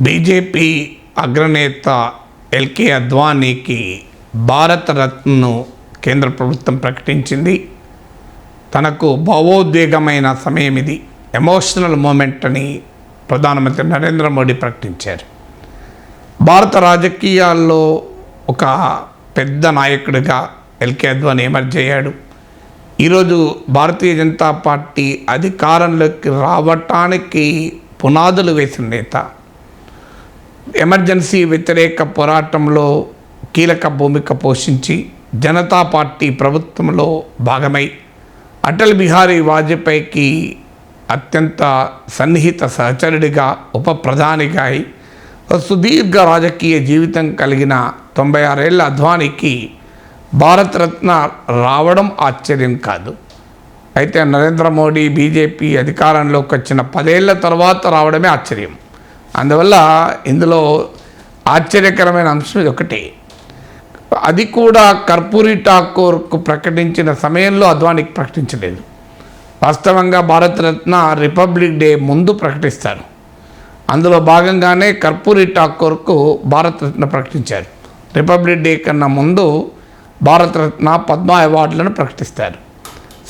BJP అగ్రనేత LK అద్వానీకి భారతరత్నను కేంద్ర ప్రభుత్వం ప్రకటించింది. తనకు భావోద్వేగమైన సమయం ఇది, ఎమోషనల్ మూమెంట్ అని ప్రధానమంత్రి నరేంద్ర మోడీ ప్రకటించారు. భారత రాజకీయాల్లో ఒక పెద్ద నాయకుడిగా ఎల్కే అద్వానీ ఎమర్జ్ అయ్యాడు. ఈరోజు భారతీయ జనతా పార్టీ అధికారంలోకి రావటానికి పునాదులు వేసిన నేత. ఎమర్జెన్సీ వ్యతిరేక పోరాటంలో కీలక భూమిక పోషించి జనతా పార్టీ ప్రభుత్వంలో భాగమై అటల్ బిహారీ వాజ్పేయికి అత్యంత సన్నిహిత సహచరుడిగా, ఉప ప్రధానిగా సుదీర్ఘ రాజకీయ జీవితం కలిగిన 96 ఏళ్ల అద్వానీకి భారతరత్న రావడం ఆశ్చర్యం కాదు. అయితే నరేంద్ర మోడీ బీజేపీ అధికారంలోకి వచ్చిన 10 ఏళ్ల తర్వాత రావడమే ఆశ్చర్యం. అందువల్ల ఇందులో ఆశ్చర్యకరమైన అంశం ఇది ఒకటే. అది కూడా కర్పూరి ఠాకూర్కు ప్రకటించిన సమయంలో అద్వానీకి ప్రకటించలేదు. వాస్తవంగా భారతరత్న రిపబ్లిక్ డే ముందు ప్రకటిస్తారు. అందులో భాగంగానే కర్పూరి ఠాకూర్కు భారతరత్న ప్రకటించారు. రిపబ్లిక్ డే కన్నా ముందు భారతరత్న, పద్మ అవార్డులను ప్రకటిస్తారు.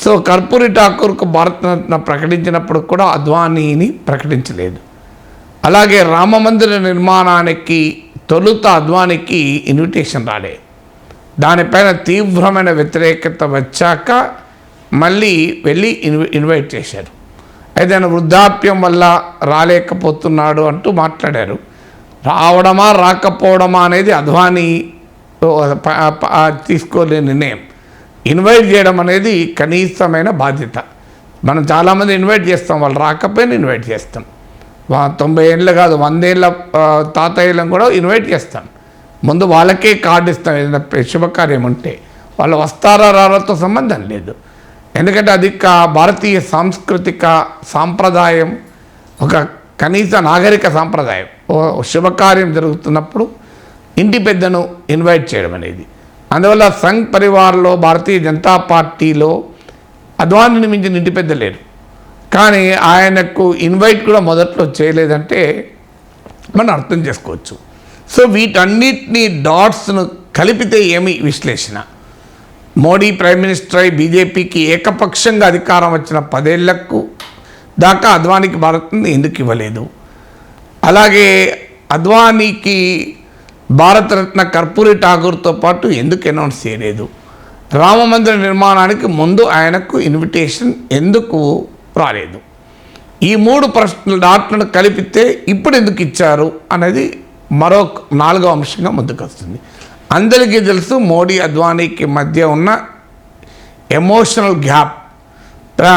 సో కర్పూరి ఠాకూర్కు భారతరత్న ప్రకటించినప్పుడు కూడా అద్వానీని ప్రకటించలేదు. అలాగే రామమందిర నిర్మాణానికి తొలుత అద్వానీకి ఇన్విటేషన్ రాలేదు. దానిపైన తీవ్రమైన వ్యతిరేకత వచ్చాక మళ్ళీ వెళ్ళి ఇన్వైట్ చేశారు. అయితే ఆయన వృద్ధాప్యం వల్ల రాలేకపోతున్నాడు అంటూ మాట్లాడారు. రావడమా రాకపోవడమా అనేది అద్వానీ తీసుకోలేని నిర్ణయం. ఇన్వైట్ చేయడం అనేది కనీసమైన బాధ్యత. మనం చాలామంది ఇన్వైట్ చేస్తాం, వాళ్ళు రాకపోయినా ఇన్వైట్ చేస్తాం. 90 ఏళ్ళు కాదు, 100 ఏళ్ళ తాతయ్యలను కూడా ఇన్వైట్ చేస్తాం. ముందు వాళ్ళకే కార్డు ఇస్తాం. ఏదైనా శుభకార్యం ఉంటే వాళ్ళు వస్తారా రారతో సంబంధం లేదు. ఎందుకంటే అది భారతీయ సాంస్కృతిక సాంప్రదాయం, ఒక కనీస నాగరిక సాంప్రదాయం. శుభకార్యం జరుగుతున్నప్పుడు ఇంటి పెద్దను ఇన్వైట్ చేయడం అనేది. అందువల్ల సంఘ్ పరివార్లో భారతీయ జనతా పార్టీలో అద్వానీని మించిన ఇంటి పెద్ద లేరు. కానీ ఆయనకు ఇన్వైట్ కూడా మొదట్లో చేయలేదంటే మనం అర్థం చేసుకోవచ్చు. సో వీటన్నిటినీ డాట్స్ను కలిపితే ఏమి విశ్లేషణ? మోడీ ప్రైమ్ మినిస్టర్ అయి బీజేపీకి ఏకపక్షంగా అధికారం వచ్చిన 10 ఏళ్లకు దాకా అద్వానీకి భారత్ని ఎందుకు ఇవ్వలేదు? అలాగే అద్వానీకి భారతరత్న కర్పూరి ఠాకూర్తో పాటు ఎందుకు అనౌన్స్ చేయలేదు? రామమందిర నిర్మాణానికి ముందు ఆయనకు ఇన్విటేషన్ ఎందుకు రాలేదు? ఈ 3 ప్రశ్నల డాట్లను కలిపితే ఇప్పుడు ఎందుకు ఇచ్చారు అనేది మరో 4వ అంశంగా ముందుకు వస్తుంది. అందరికీ తెలుసు మోడీ అద్వానీకి మధ్య ఉన్న ఎమోషనల్ గ్యాప్.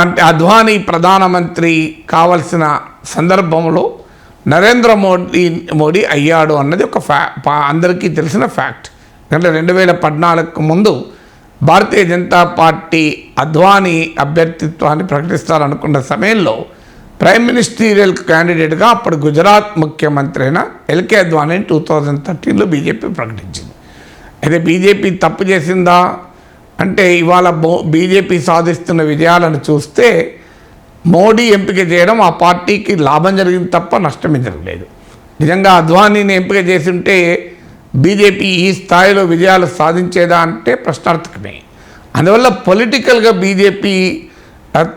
అంటే అద్వానీ ప్రధానమంత్రి కావాల్సిన సందర్భంలో నరేంద్ర మోడీ అయ్యాడు అన్నది ఒక అందరికీ తెలిసిన ఫ్యాక్ట్. అంటే 2014 ముందు భారతీయ జనతా పార్టీ అద్వానీ అభ్యర్థిత్వాన్ని ప్రకటిస్తారనుకున్న సమయంలో ప్రైమ్ మినిస్టీరియల్ క్యాండిడేట్గా అప్పుడు గుజరాత్ ముఖ్యమంత్రి అయిన ఎల్కే అద్వానీని 2013లో బీజేపీ ప్రకటించింది. అయితే బీజేపీ తప్పు చేసిందా అంటే ఇవాళ బీజేపీ సాధిస్తున్న విజయాలను చూస్తే మోడీ ఎంపిక చేయడం ఆ పార్టీకి లాభం జరిగింది తప్ప నష్టమే జరగలేదు. నిజంగా అద్వానీని ఎంపిక చేసి ఉంటే బీజేపీ ఈ స్థాయిలో విజయాలు సాధించేదా అంటే ప్రశ్నార్థకమే. అందువల్ల పొలిటికల్గా బీజేపీ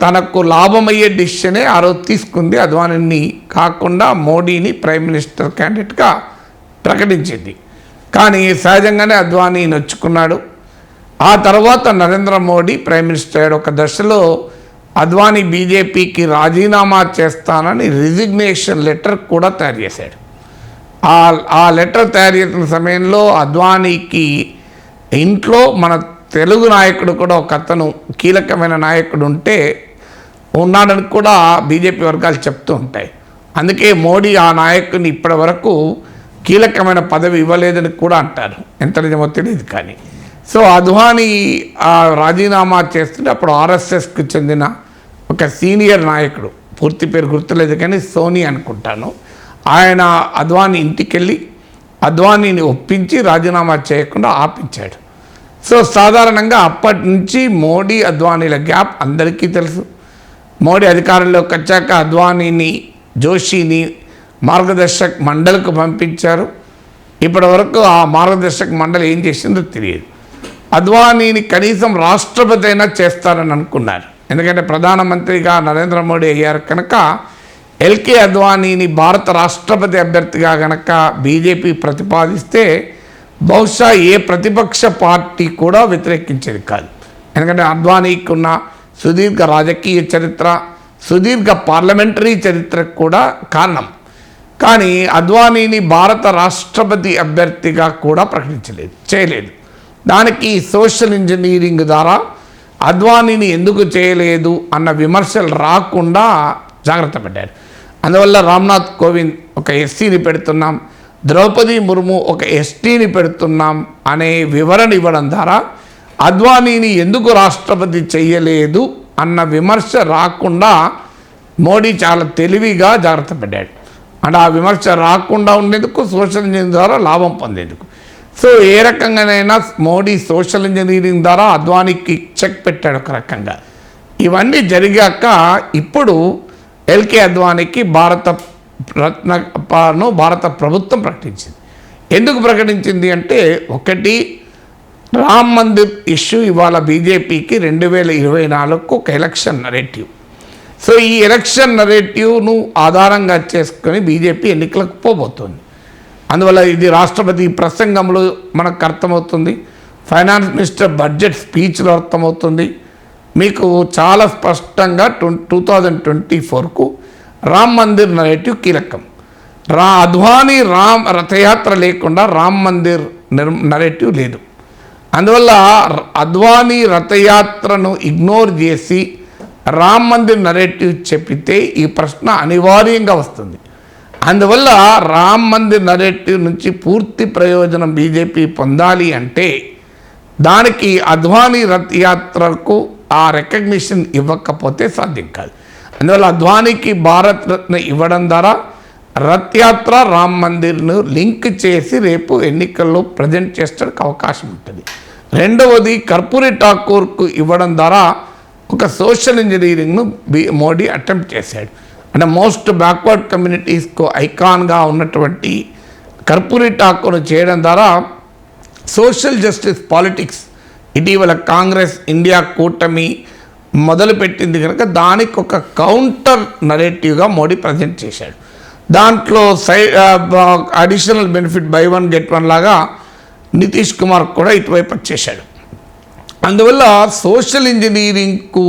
తనకు లాభమయ్యే డిసిషనే ఆ రోజు తీసుకుంది. అద్వానీని కాకుండా మోడీని ప్రైమ్ మినిస్టర్ క్యాండిడేట్గా ప్రకటించింది. కానీ సహజంగానే అద్వానీ నొచ్చుకున్నాడు. ఆ తర్వాత నరేంద్ర మోడీ ప్రైమ్ మినిస్టర్ అయ్యాడు. ఒక దశలో అద్వానీ బీజేపీకి రాజీనామా చేస్తానని రిజిగ్నేషన్ లెటర్ కూడా తయారు చేశాడు. ఆ లెటర్ తయారు చేసిన సమయంలో అద్వానీకి ఇంట్లో మన తెలుగు నాయకుడు కూడా ఒక అతను కీలకమైన నాయకుడు ఉన్నాడని కూడా బీజేపీ వర్గాలు చెప్తూ ఉంటాయి. అందుకే మోడీ ఆ నాయకుడిని ఇప్పటి వరకు కీలకమైన పదవి ఇవ్వలేదని కూడా అంటారు. ఎంత నిజమో తెలియదు కానీ. సో అద్వానీ రాజీనామా చేస్తుంటే అప్పుడు ఆర్ఎస్ఎస్కి చెందిన ఒక సీనియర్ నాయకుడు, పూర్తి పేరు గుర్తులేదు కానీ సోని అనుకుంటాను, ఆయన అద్వానీ ఇంటికి వెళ్ళి అద్వానీని ఒప్పించి రాజీనామా చేయకుండా ఆపించాడు. సో సాధారణంగా అప్పటి నుంచి మోడీ అద్వానీల గ్యాప్ అందరికీ తెలుసు. మోడీ అధికారంలోకి వచ్చాక అద్వానీని, జోషిని మార్గదర్శక్ మండలికి పంపించారు. ఇప్పటి వరకు ఆ మార్గదర్శక్ మండలి ఏం చేసిందో తెలియదు. అద్వానీని కనీసం రాష్ట్రపతి అయినా చేస్తారని అనుకున్నారు. ఎందుకంటే ప్రధానమంత్రిగా నరేంద్ర మోడీ అయ్యారు కనుక ఎల్కే అద్వానీని భారత రాష్ట్రపతి అభ్యర్థిగా కనుక బీజేపీ ప్రతిపాదిస్తే బహుశా ఏ ప్రతిపక్ష పార్టీ కూడా వ్యతిరేకించేది కాదు. ఎందుకంటే అద్వానీకి ఉన్న సుదీర్ఘ రాజకీయ చరిత్ర, సుదీర్ఘ పార్లమెంటరీ చరిత్రకు కూడా కారణం. కానీ అద్వానీని భారత రాష్ట్రపతి అభ్యర్థిగా కూడా చేయలేదు. దానికి సోషల్ ఇంజనీరింగ్ ద్వారా అద్వానీని ఎందుకు చేయలేదు అన్న విమర్శలు రాకుండా జాగ్రత్త పడ్డారు. అందువల్ల రామ్నాథ్ కోవింద్ ఒక ఎస్సీని పెడుతున్నాం, ద్రౌపది ముర్ము ఒక ఎస్టీని పెడుతున్నాం అనే వివరణ ఇవ్వడం ద్వారా అద్వానీని ఎందుకు రాష్ట్రపతి చేయలేదు అన్న విమర్శ రాకుండా మోడీ చాలా తెలివిగా జాగ్రత్త పడ్డాడు. అంటే ఆ విమర్శ రాకుండా ఉండేందుకు సోషల్ ఇంజనీరింగ్ ద్వారా లాభం పొందేందుకు. సో ఏ రకంగానైనా మోడీ సోషల్ ఇంజనీరింగ్ ద్వారా అద్వానీకి చెక్ పెట్టాడు ఒక రకంగా. ఇవన్నీ జరిగాక ఇప్పుడు ఎల్కే అద్వానీకి భారత రత్నను భారత ప్రభుత్వం ప్రకటించింది. ఎందుకు ప్రకటించింది అంటే, ఒకటి, రామ్ మందిర్ ఇష్యూ ఇవాళ బీజేపీకి 2024 ఒక ఎలక్షన్ నరేటివ్. సో ఈ ఎలక్షన్ నరేటివ్ను ఆధారంగా చేసుకొని బీజేపీ ఎన్నికలకు పోబోతోంది. అందువల్ల ఇది రాష్ట్రపతి ప్రసంగంలో మనకు అర్థమవుతుంది, ఫైనాన్స్ మినిస్టర్ బడ్జెట్ స్పీచ్లో అర్థమవుతుంది. మీకు చాలా స్పష్టంగా 2024కు రామ్ మందిర్ నరేటివ్ కీలకం. అద్వానీ రథయాత్ర లేకుండా రామ్ మందిర్ నరేటివ్ లేదు. అందువల్ల అద్వానీ రథయాత్రను ఇగ్నోర్ చేసి రామ్ మందిర్ నరేటివ్ చెప్పితే ఈ ప్రశ్న అనివార్యంగా వస్తుంది. అందువల్ల రామ్ మందిర్ నరేటివ్ నుంచి పూర్తి ప్రయోజనం బీజేపీ పొందాలి అంటే దానికి అద్వానీ రథయాత్రకు ఆ రికగ్నిషన్ ఇవ్వకపోతే సాధ్యం కాదు. అందువల్ల అద్వానీకి భారత్ రత్న ఇవ్వడం ద్వారా రథయాత్ర రామ్ మందిర్ను లింక్ చేసి రేపు ఎన్నికల్లో ప్రజెంట్ చేసడానికి అవకాశం ఉంటుంది. రెండవది, కర్పూరి ఠాకూర్కు ఇవ్వడం ద్వారా ఒక సోషల్ ఇంజనీరింగ్ను మోడీ అటెంప్ట్ చేశాడు. అంటే మోస్ట్ బ్యాక్వర్డ్ కమ్యూనిటీస్కు ఐకాన్గా ఉన్నటువంటి కర్పూరి ఠాకూర్ను చేయడం ద్వారా సోషల్ జస్టిస్ పాలిటిక్స్ ఇటీవల కాంగ్రెస్ ఇండియా కూటమి మొదలుపెట్టింది కనుక దానికి ఒక కౌంటర్ నరేటివ్గా మోడీ ప్రజెంట్ చేశాడు. దాంట్లో additional benefit by one get one లాగా నితీష్ కుమార్ కూడా ఇటువైపు వచ్చేశాడు. అందువల్ల సోషల్ ఇంజనీరింగ్కు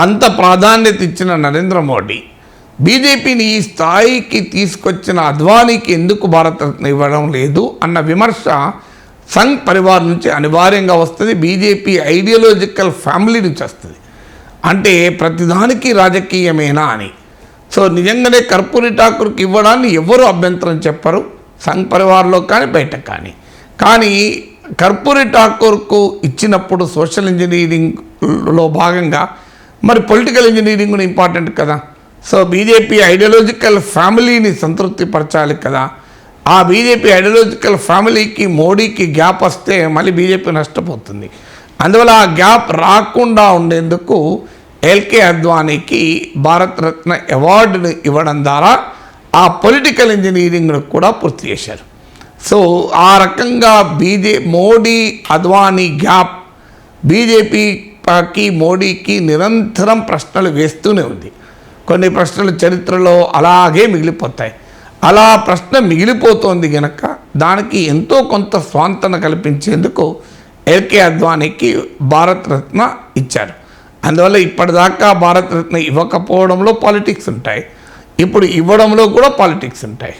అంత ప్రాధాన్యత ఇచ్చిన నరేంద్ర మోడీ బీజేపీని ఈ స్థాయికి తీసుకొచ్చిన అద్వానీకి ఎందుకు భారతరత్న ఇవ్వడం లేదు అన్న విమర్శ సంఘ్ పరివార్ నుంచి అనివార్యంగా వస్తుంది. బీజేపీ ఐడియాలజికల్ ఫ్యామిలీ నుంచి వస్తుంది. అంటే ప్రతిదానికి రాజకీయమేనా అని. సో నిజంగానే కర్పూరి ఠాకూర్కి ఇవ్వడాన్ని ఎవరు అభ్యంతరం చెప్పరు, సంఘ్ పరివార్లో కానీ బయట కానీ కర్పూరి ఠాకూర్కు ఇచ్చినప్పుడు సోషల్ ఇంజనీరింగ్లో భాగంగా మరి పొలిటికల్ ఇంజనీరింగ్ కూడా ఇంపార్టెంట్ కదా. సో బీజేపీ ఐడియాలజికల్ ఫ్యామిలీని సంతృప్తిపరచాలి కదా. ఆ బీజేపీ ఐడియాలజికల్ ఫ్యామిలీకి మోడీకి గ్యాప్ వస్తే మళ్ళీ బీజేపీ నష్టపోతుంది. అందువల్ల ఆ గ్యాప్ రాకుండా ఉండేందుకు ఎల్కే అద్వానీకి భారతరత్న అవార్డును ఇవ్వడం ద్వారా ఆ పొలిటికల్ ఇంజనీరింగ్ను కూడా పూర్తి చేశారు. సో ఆ రకంగా మోడీ అద్వానీ గ్యాప్ బీజేపీకి మోడీకి నిరంతరం ప్రశ్నలు వేస్తూనే ఉంది. కొన్ని ప్రశ్నలు చరిత్రలో అలాగే మిగిలిపోతాయి. అలా ప్రశ్న మిగిలిపోతోంది కనుక దానికి ఎంతో కొంత స్వాంతన కల్పించేందుకు ఎల్కే అద్వానీకి భారతరత్న ఇచ్చారు. అందువల్ల ఇప్పటిదాకా భారతరత్న ఇవ్వకపోవడంలో పాలిటిక్స్ ఉంటాయి, ఇప్పుడు ఇవ్వడంలో కూడా పాలిటిక్స్ ఉంటాయి.